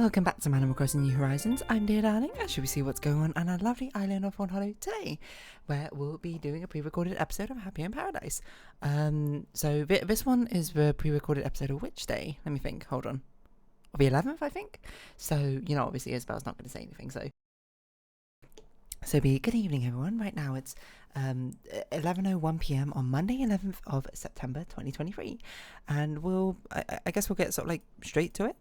Welcome back to Animal Crossing New Horizons. I'm dear darling, and should we see what's going on our lovely island of Fawnhollow today, where we'll be doing a pre-recorded episode of Happy in Paradise. So this one is the pre-recorded episode of which day? Let me think, hold on. Of the 11th, I think? So, you know, obviously Isabel's not going to say anything, So be good evening, everyone. Right now it's 11:01 p.m. on Monday, 11th of September, 2023, and I guess we'll get sort of like straight to it.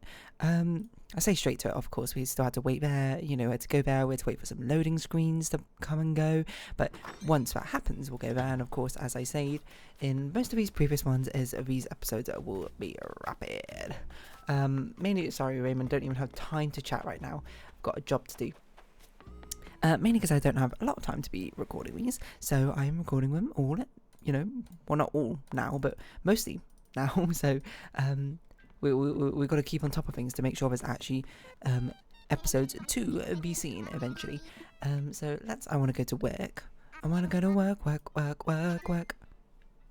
I say straight to it, of course. We still had to wait there, you know, we had to go there. We had to wait for some loading screens to come and go. But once that happens, we'll go there. And of course, as I said in most of these previous ones, these episodes will be rapid. Mainly, sorry, Raymond, don't even have time to chat right now. I've got a job to do. Mainly because I don't have a lot of time to be recording these, so I am recording them all, you know, well, not all now, but mostly now, so we've got to keep on top of things to make sure there's actually episodes to be seen eventually. So I want to go to work. I want to go to work.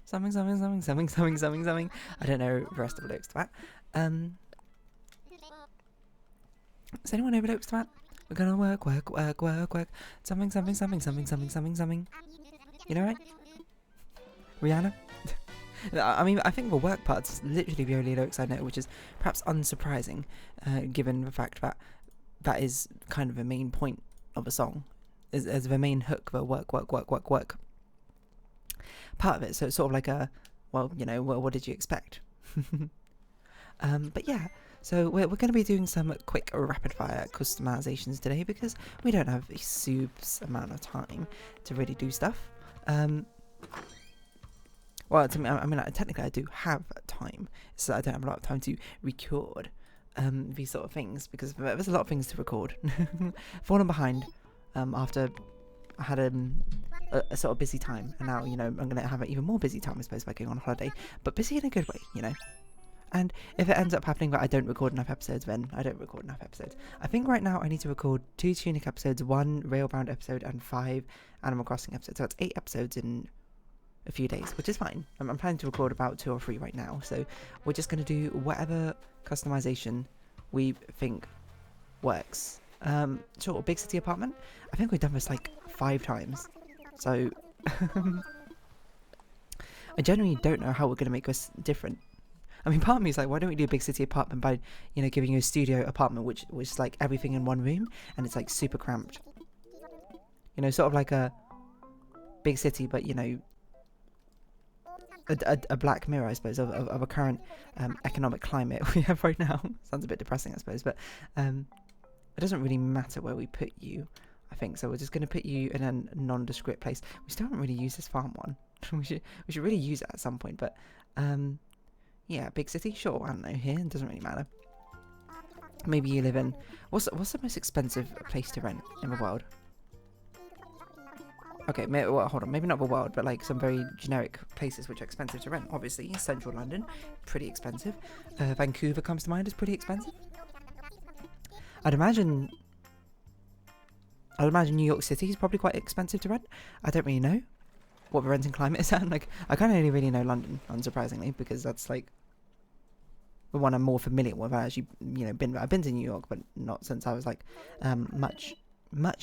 Something. I don't know the rest of the lyrics to that. Does anyone know the lyrics to that? We're gonna work. Something. You know, right? Rihanna? I mean, I think the work part's literally the only lyrics I know, which is perhaps unsurprising, given the fact that that is kind of the main point of a song, as the main hook, the work. Part of it, so it's sort of like a, well, you know, what did you expect? But yeah. So we're going to be doing some quick rapid fire customizations today because we don't have a super amount of time to really do stuff. Well, to me, I mean, technically I do have time, so I don't have a lot of time to record these sort of things because there's a lot of things to record. Fallen behind after I had a sort of busy time, and now, you know, I'm going to have an even more busy time, I suppose, by going on holiday, but busy in a good way, you know. And if it ends up happening that I don't record enough episodes, then I don't record enough episodes. I think right now I need to record 2 Tunic episodes, 1 Railbound episode, and 5 Animal Crossing episodes. So that's 8 episodes in a few days, which is fine. I'm planning to record about 2 or 3 right now. So we're just going to do whatever customization we think works. Sure, big city apartment. I think we've done this like 5 times. So I genuinely don't know how we're going to make this different. I mean, part of me is like, why don't we do a big city apartment by, you know, giving you a studio apartment, which is like everything in one room, and it's like super cramped. You know, sort of like a big city, but, you know, a Black Mirror, I suppose, of a current economic climate we have right now. Sounds a bit depressing, I suppose, but it doesn't really matter where we put you, I think. So we're just going to put you in a nondescript place. We still haven't really used this farm one. we should really use it at some point, but yeah, big city, sure. I don't know. Here, it doesn't really matter. Maybe you live in what's the most expensive place to rent in the world? Okay, well, hold on. Maybe not the world, but like some very generic places which are expensive to rent. Obviously, central London, pretty expensive. Vancouver comes to mind as pretty expensive. I'd imagine New York City is probably quite expensive to rent. I don't really know what the renting climate is at. Like, I kind of only really know London, unsurprisingly, because that's like the one I'm more familiar with. I've actually, you know, I've been to New York, but not since I was like much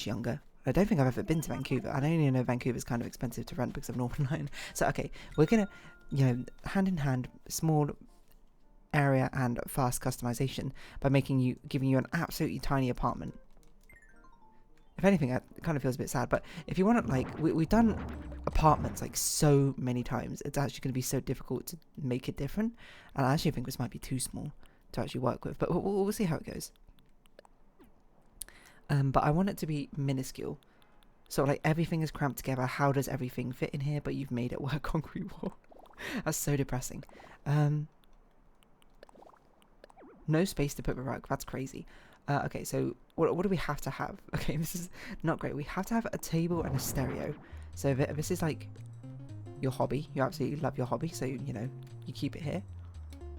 younger. I don't think I've ever been to Vancouver. I only know Vancouver's kind of expensive to rent because of Northern Line. So okay, we're gonna, you know, hand in hand, small area and fast customization by giving you an absolutely tiny apartment. If anything, it kind of feels a bit sad, but if you want to, like, we've done apartments like so many times, it's actually going to be so difficult to make it different, and I actually think this might be too small to actually work with, but we'll see how it goes. But I want it to be minuscule, so like everything is cramped together. How does everything fit in here, but you've made it work concrete wall? That's so depressing. No space to put the rug, that's crazy. Okay, so what do we have to have? Okay, this is not great. We have to have a table and a stereo. So this is like your hobby. You absolutely love your hobby, so, you know, you keep it here.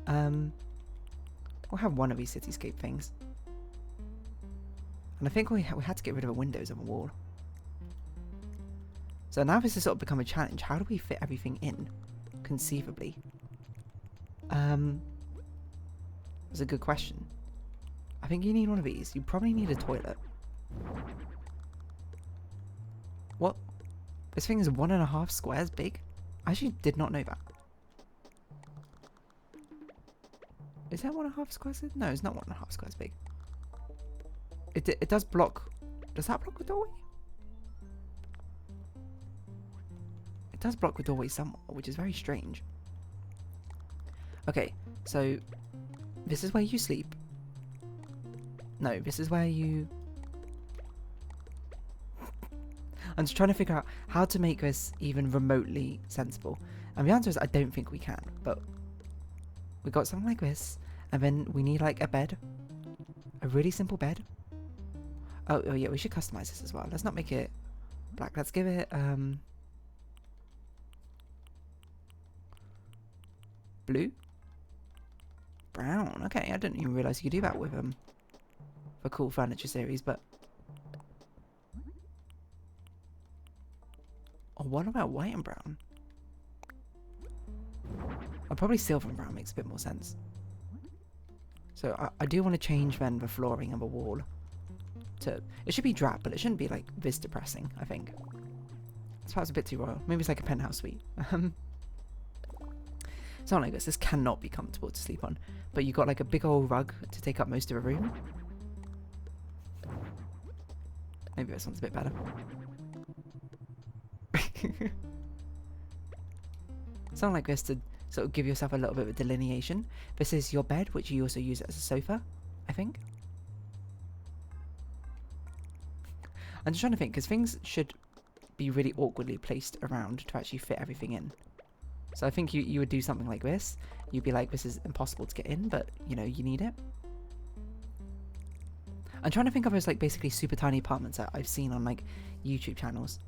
We'll have one of these cityscape things. And I think we had to get rid of the windows on the wall. So now this has sort of become a challenge. How do we fit everything in, conceivably? That's a good question. I think you need one of these. You probably need a toilet. What? This thing is 1.5 squares big? I actually did not know that. Is that 1.5 squares? No, it's not 1.5 squares big. It does block. Does that block the doorway? It does block the doorway somewhat, which is very strange. Okay, so this is where you sleep. No, this is where you... I'm just trying to figure out how to make this even remotely sensible. And the answer is I don't think we can, but we got something like this, and then we need like a bed. A really simple bed. Oh yeah, we should customize this as well. Let's not make it black. Let's give it blue? Brown. Okay, I didn't even realize you could do that with a cool furniture series, but oh, what about white and brown? Probably silver and brown makes a bit more sense. So I do want to change then the flooring and the wall to... It should be drab, but it shouldn't be like this depressing, I think. It's perhaps a bit too royal. Maybe it's like a penthouse suite. Something like this. This cannot be comfortable to sleep on. But you've got like a big old rug to take up most of a room. Maybe this one's a bit better. Something like this to sort of give yourself a little bit of delineation. This is your bed, which you also use as a sofa, I think. I'm just trying to think, because things should be really awkwardly placed around to actually fit everything in. So I think you would do something like this. You'd be like, this is impossible to get in, but, you know, you need it. I'm trying to think of those, like, basically super tiny apartments that I've seen on, like, YouTube channels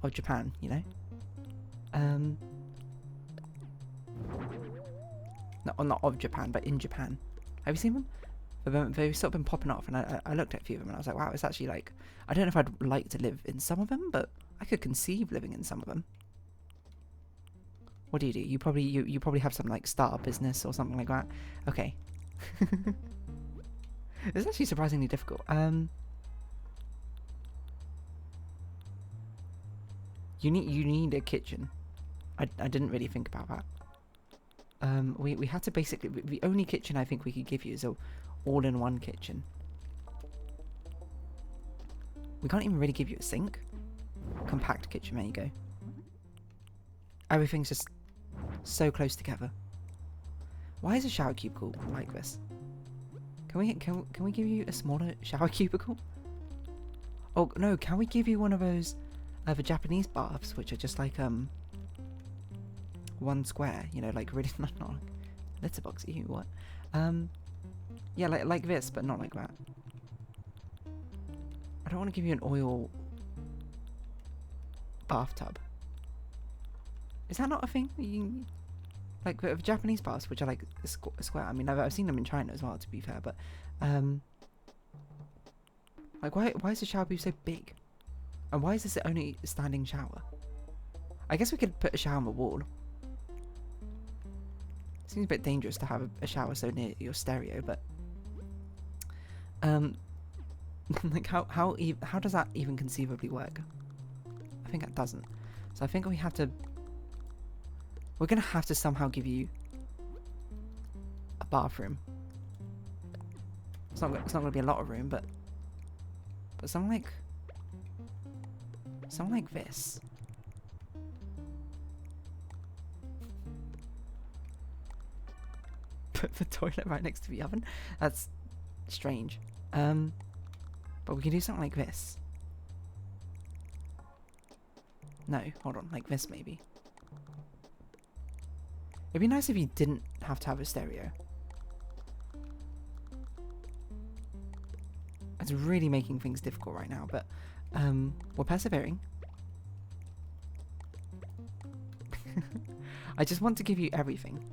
of Japan, you know? Not of Japan, but in Japan. Have you seen them? They've sort of been popping off, and I looked at a few of them, and I was like, wow, it's actually like... I don't know if I'd like to live in some of them, but I could conceive living in some of them. What do? You probably have some, like, startup business or something like that. Okay. It's actually surprisingly difficult. You need a kitchen. I didn't really think about that. We had to basically... The only kitchen I think we could give you is a all-in-one kitchen. We can't even really give you a sink. Compact kitchen, there you go. Everything's just so close together. Why is a shower cubicle like this? Can we give you a smaller shower cubicle? Oh no, can we give you one of those the Japanese baths, which are just like one square, you know, like really not litter box. Ew, what? Yeah, like this, but not like that. I don't want to give you an oil bathtub. Is that not a thing? Like the Japanese baths, which are like a square. I mean, I've seen them in China as well, to be fair. But like, why is the shower booth so big? And why is this only a standing shower? I guess we could put a shower on the wall. Seems a bit dangerous to have a shower so near your stereo, but like how does that even conceivably work? I think that doesn't. So I think we're gonna have to somehow give you a bathroom. It's not gonna be a lot of room, but something like this. Put the toilet right next to the oven. That's strange. But we can do something like this. No, hold on, like this maybe. It'd be nice if you didn't have to have a stereo. It's really making things difficult right now, but we're persevering. I just want to give you everything.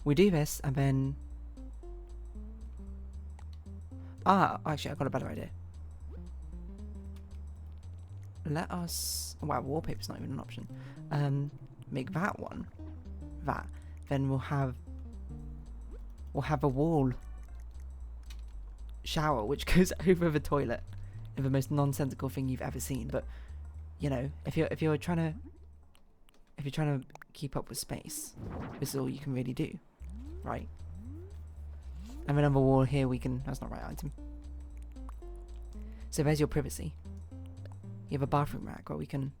We do this, and then... actually, I got a better idea. Let us... Wow, wallpaper's not even an option. Make that one. That. Then we'll have we'll have a wall shower which goes over the toilet in the most nonsensical thing you've ever seen. But you know, if you're trying to keep up with space, this is all you can really do, right? And then on the wall here we can, that's not the right item. So there's your privacy. You have a bathroom rack where we can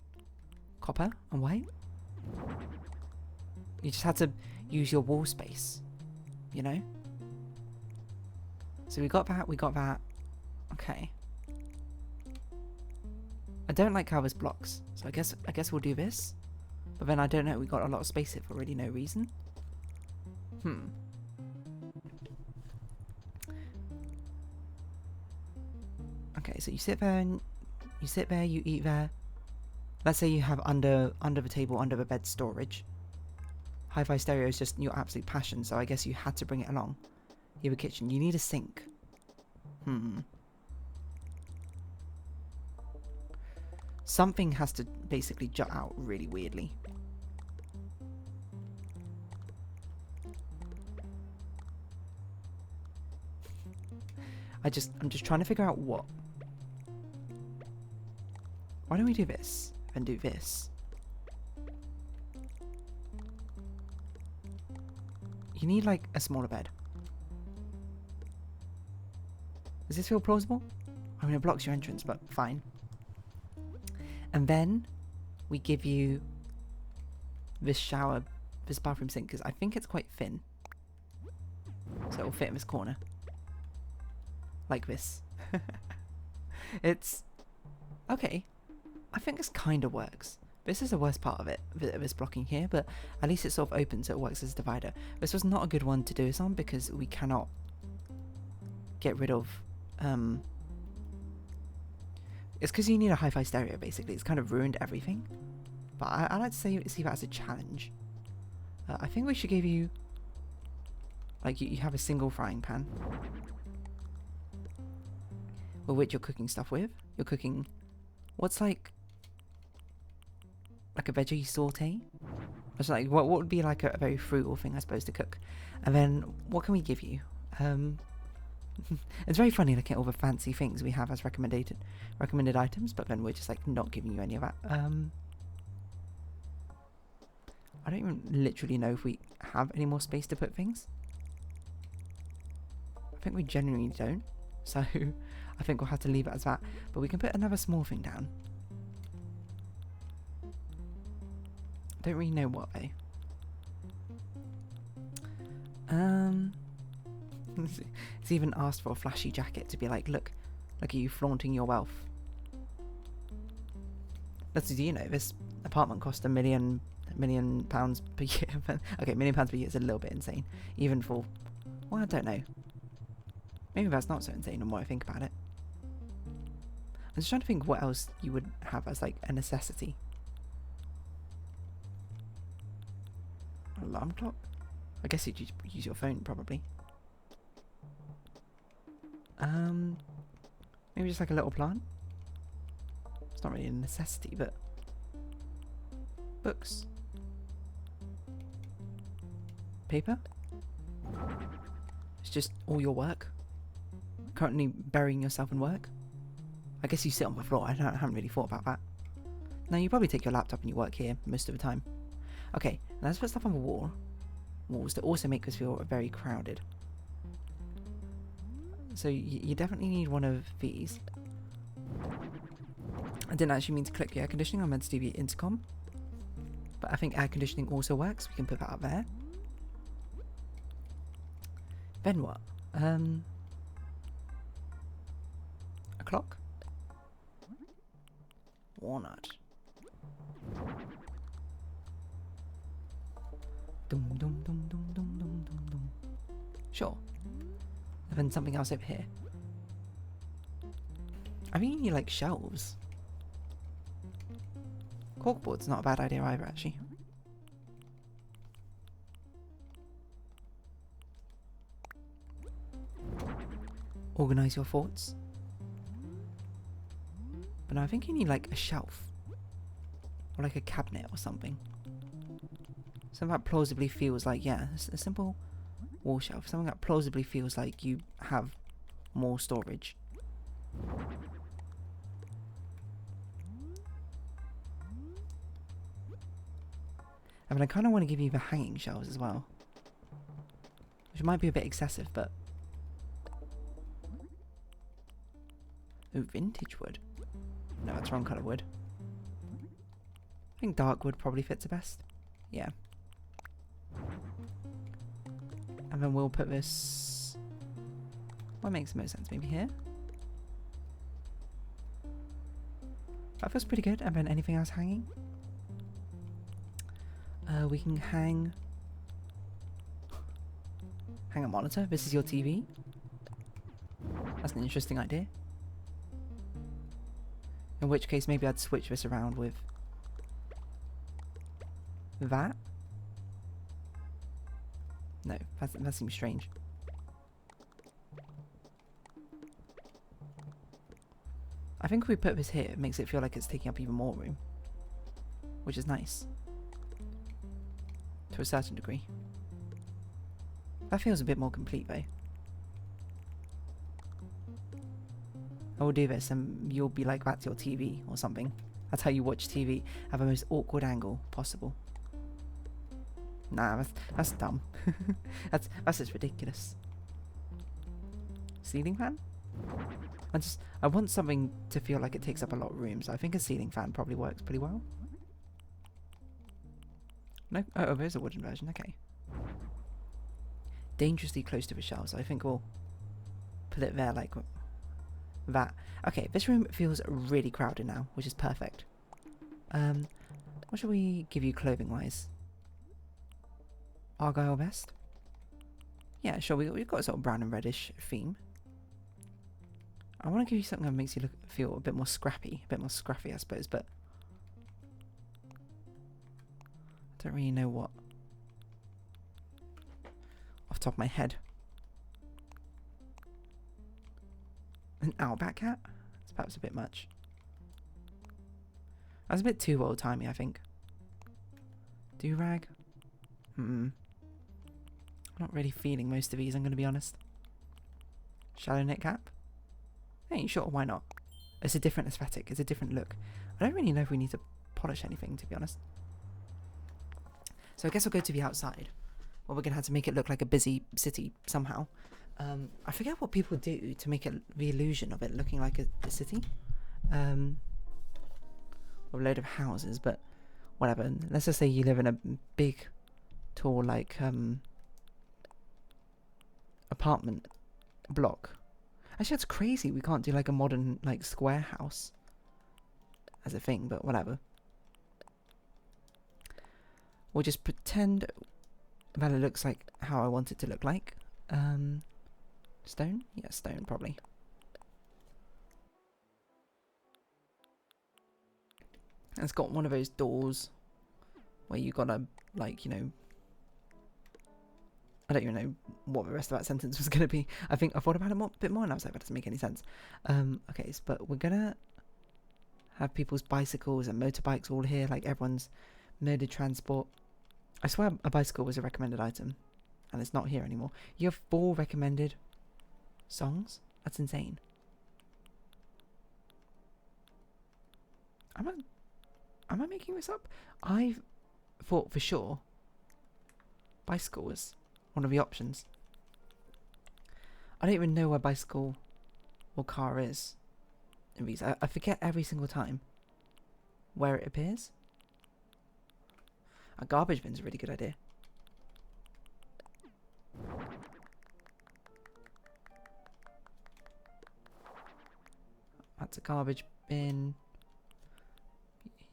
copper and white. You just had to use your wall space, you know? So we got that. Okay. I don't like how this blocks, so I guess we'll do this. But then I don't know, we got a lot of space here for really no reason. Okay, so you sit there and you eat there. Let's say you have under the table, under the bed storage. Hi-fi stereo is just your absolute passion, so I guess you had to bring it along. You have a kitchen. You need a sink. Something has to basically jut out really weirdly. I'm just trying to figure out what. Why don't we do this and do this? You need like a smaller bed. Does this feel plausible? I mean, it blocks your entrance, but fine. And then we give you this shower, this bathroom sink, because I think it's quite thin. So it'll fit in this corner. Like this. It's okay. I think this kind of works. This is the worst part of it, this blocking here, but at least it's sort of open so it works as a divider. This was not a good one to do this on because we cannot get rid of... It's because you need a hi-fi stereo, basically. It's kind of ruined everything. But I like to see that as a challenge. I think we should give you... Like, you have a single frying pan. With which you're cooking stuff with. You're cooking... What's like a veggie saute? It's like, what would be like a very frugal thing, I suppose, to cook? And then, what can we give you? It's very funny looking at all the fancy things we have as recommended items, but then we're just like not giving you any of that. I don't even literally know if we have any more space to put things. I think we genuinely don't, so I think we'll have to leave it as that. But we can put another small thing down. I don't really know what though. It's even asked for a flashy jacket to be like, look at you flaunting your wealth. Let's do, you know, this apartment cost £1 million per year. Okay, £1 million per year is a little bit insane. Even for, well, I don't know. Maybe that's not so insane the more I think about it. I'm just trying to think what else you would have as like a necessity. Alarm clock? I guess you'd use your phone probably. Maybe just like a little plant. It's not really a necessity, but books, paper. It's just all your work. Currently burying yourself in work. I guess you sit on the floor. I haven't really thought about that. No, you probably take your laptop and you work here most of the time. Okay, now let's put stuff on the walls to also make us feel very crowded. So you definitely need one of these. I didn't actually mean to click the air conditioning. I meant to do the intercom. But I think air conditioning also works. We can put that up there. Then what? A clock? Walnut. Dum dum dum dum dum dum dum dum. Sure. And then something else over here. I mean, you need like shelves. Corkboard's not a bad idea either, actually. Organize your thoughts. But no, I think you need like a shelf. Or like a cabinet or something. Something that plausibly feels like, yeah, a simple wall shelf. Something that plausibly feels like you have more storage. I mean, I kind of want to give you the hanging shelves as well. Which might be a bit excessive, but... Ooh, vintage wood. No, that's the wrong kind of wood. I think dark wood probably fits the best. Yeah. And then we'll put this... What makes the most sense? Maybe here? That feels pretty good. And then anything else hanging? We can hang a monitor. This is your TV. That's an interesting idea. In which case, maybe I'd switch this around with that. No, that seems strange. I think if we put this here, it makes it feel like it's taking up even more room. Which is nice. To a certain degree. That feels a bit more complete though. I will do this and you'll be like, that's your TV or something. That's how you watch TV. Have the most awkward angle possible. Nah, that's dumb. that's just ridiculous. Ceiling fan? I want something to feel like it takes up a lot of room, so I think a ceiling fan probably works pretty well. No? Oh, there's a wooden version, okay. Dangerously close to the shelves, so I think we'll put it there like that. Okay, this room feels really crowded now, which is perfect. What should we give you clothing-wise? Argyle vest? Yeah, sure, we've got a sort of brown and reddish theme. I want to give you something that makes you feel a bit more scrappy, I suppose, but I don't really know what off the top of my head. An Outback hat? It's perhaps a bit much. That's a bit too old-timey, I think. Do-rag? I'm not really feeling most of these, I'm going to be honest. Shallow neck cap? Hey, sure, why not? It's a different aesthetic, it's a different look. I don't really know if we need to polish anything, to be honest. So I guess we'll go to the outside. Well, we're going to have to make it look like a busy city somehow. I forget what people do to make it the illusion of it looking like a city. Or a load of houses, but whatever. Let's just say you live in a big, tall, like, apartment block. Actually, that's crazy. We can't do like a modern, like, square house as a thing, but whatever. We'll just pretend that it looks like how I want it to look like. Stone? Yeah, stone, probably. And it's got one of those doors where you gotta, like, you know... I don't even know what the rest of that sentence was going to be. I think I thought about it a bit more and I was like, that doesn't make any sense. Okay, but we're going to have people's bicycles and motorbikes all here, like everyone's mode of transport. I swear a bicycle was a recommended item and it's not here anymore. You have 4 recommended songs? That's insane. Am I making this up? I thought for sure bicycle was one of the options. I don't even know where bicycle or car is in these. I forget every single time where it appears. A garbage bin's a really good idea. That's a garbage bin.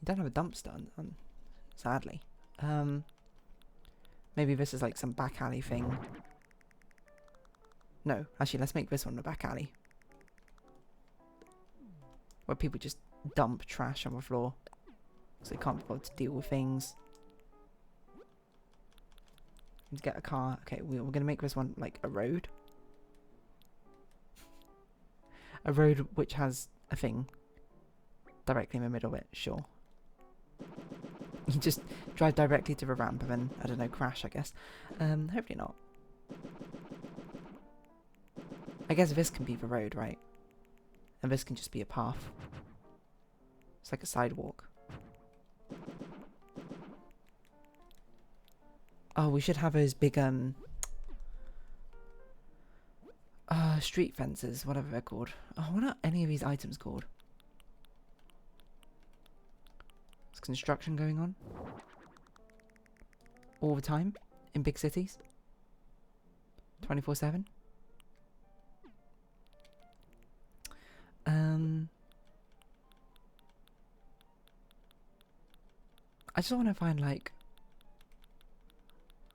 You don't have a dumpster, sadly. Maybe this is like some back alley thing. No, actually, let's make this one a back alley. Where people just dump trash on the floor. So they can't be bothered to deal with things. Need to get a car. Okay, we're going to make this one like a road. A road which has a thing directly in the middle of it, sure. You just drive directly to the ramp and then, I don't know, crash, I guess. Hopefully not. I guess this can be the road, right? And this can just be a path. It's like a sidewalk. Oh, we should have those big street fences, whatever they're called. Oh, what are any of these items called? There's construction going on all the time in big cities. 24/7. I just want to find like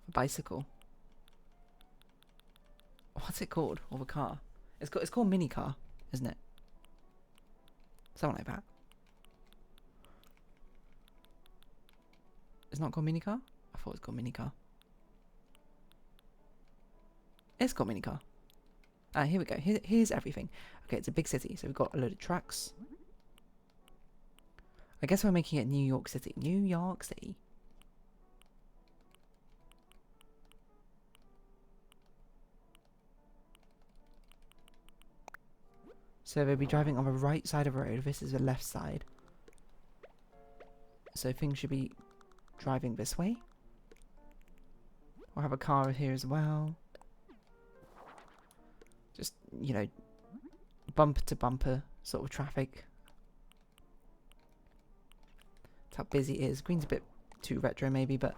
a bicycle. What's it called? Or the car? It's called mini car, isn't it? Something like that. It's not called mini car? I thought it was called mini car. It's called mini car. Ah, here we go. Here's everything. Okay, it's a big city, so we've got a load of trucks. I guess we're making it New York City. New York City. So they'll be driving on the right side of the road. This is the left side. So things should be driving this way. We'll have a car here as well. Just, you know, bumper to bumper sort of traffic. That's how busy it is. Green's a bit too retro maybe, but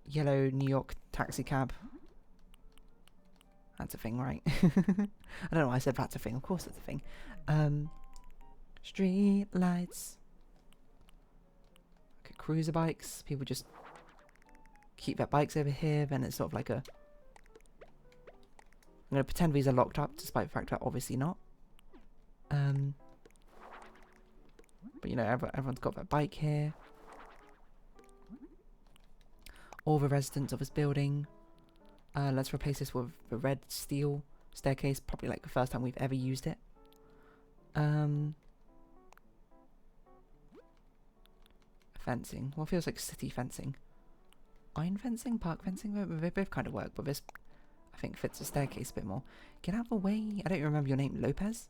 yellow New York taxi cab. That's a thing, right? I don't know why I said that's a thing. Of course it's a thing. Street lights. Okay, cruiser bikes. People just keep their bikes over here. Then it's sort of like a... I'm going to pretend these are locked up, despite the fact that obviously not. But you know, everyone's got their bike here. All the residents of this building. Let's replace this with the red steel staircase. Probably like the first time we've ever used it. Fencing. Well, it feels like city fencing. Iron fencing? Park fencing? They both kind of work, but this, I think, fits the staircase a bit more. Get out of the way. I don't remember your name. Lopez?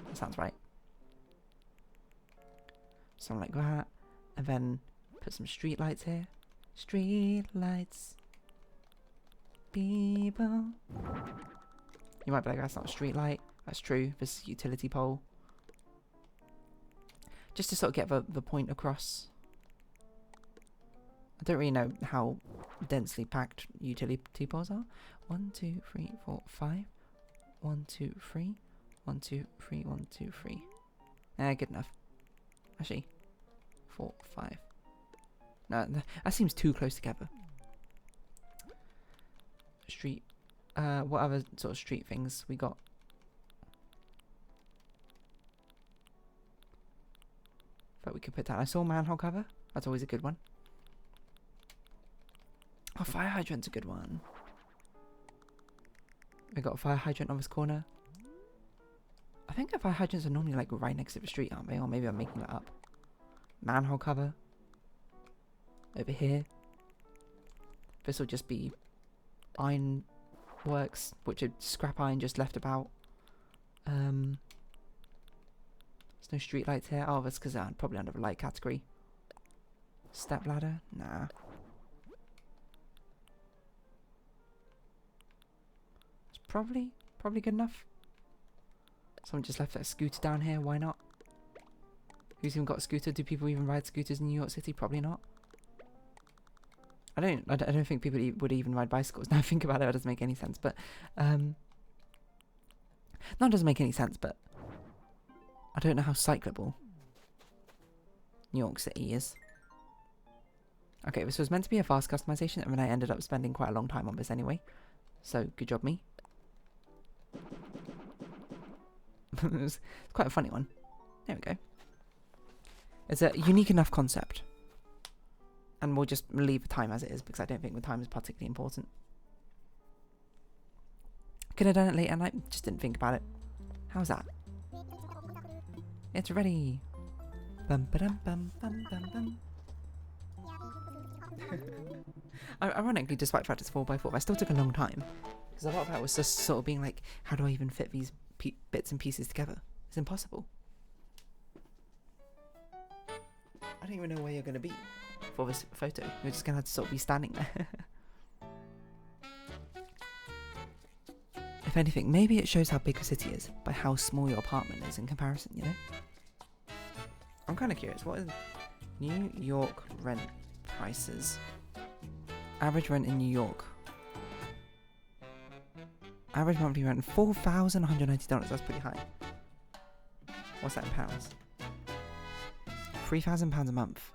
That sounds right. Something like that. And then put some street lights here. Street lights. People. You might be like, that's not a street light. That's true. This is a utility pole. Just to sort of get the point across. I don't really know how densely packed utility poles are. 1, 2, 3, 4, 5. 1, 2, 3. 1, 2, 3, 1, 2, 3. Good enough. Actually, 4, 5. No, that seems too close together. Street. What other sort of street things we got? That we could put down. I saw manhole cover. That's always a good one. Oh, fire hydrant's a good one. We got a fire hydrant on this corner. I think the fire hydrants are normally like right next to the street, aren't they? Or maybe I'm making that up. Manhole cover. Over here. This will just be iron works, which are scrap iron just left about. There's no street lights here. Oh, that's because I'm probably under the light category. Step ladder? Nah. It's probably good enough. Someone just left a scooter down here. Why not? Who's even got a scooter? Do people even ride scooters in New York City? Probably not. I don't think people would even ride bicycles. Now I think about it, it doesn't make any sense. But no, it doesn't make any sense. But I don't know how cyclable New York City is. Okay, this was meant to be a fast customization, and then I ended up spending quite a long time on this anyway. So good job, me. It's quite a funny one. There we go. It's a unique enough concept. And we'll just leave the time as it is, because I don't think the time is particularly important. Could have done it late at night, just didn't think about it. How's that? It's ready. Bum ba dum bum bum bum bum. Ironically, despite the fact it's 4x4, that still took a long time. Because a lot of that was just sort of being like, how do I even fit these bits and pieces together? It's impossible. I don't even know where you're going to be for this photo. You're just going to have to sort of be standing there. If anything, maybe it shows how big a city is by how small your apartment is in comparison, you know? I'm kind of curious. What is New York rent prices? Average rent in New York. Average monthly rent, $4,190. That's pretty high. What's that in pounds? £3,000 a month.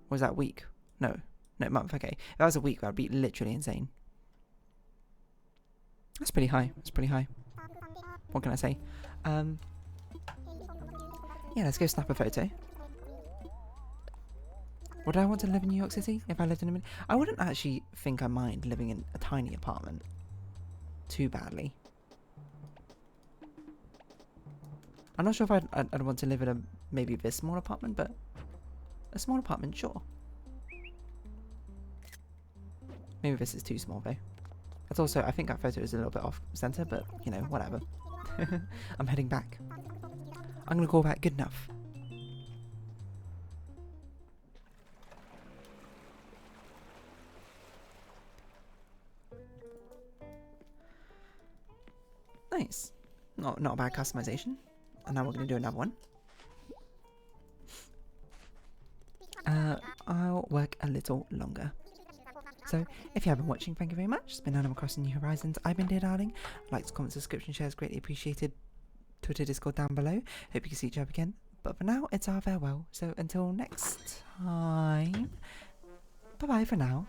Or is that a week? No, month. Okay, if that was a week, that would be literally insane. That's pretty high. That's pretty high. What can I say? Yeah, let's go snap a photo. Would I want to live in New York City if I lived in a minute? I wouldn't actually think I mind living in a tiny apartment too badly. I'm not sure if I'd want to live in a maybe this small apartment, but a small apartment, sure. Maybe this is too small though. That's also, I think that photo is a little bit off center, but you know, whatever. I'm heading back. I'm gonna call back good enough. Nice. Not a bad customization. And now we're going to do another one. I'll work a little longer. So, if you have been watching, thank you very much. It's been Animal Crossing New Horizons. I've been Dear Darling. Likes, comments, subscription, shares, greatly appreciated. Twitter, Discord down below. Hope you can see each other again. But for now, it's our farewell. So, until next time, bye-bye for now.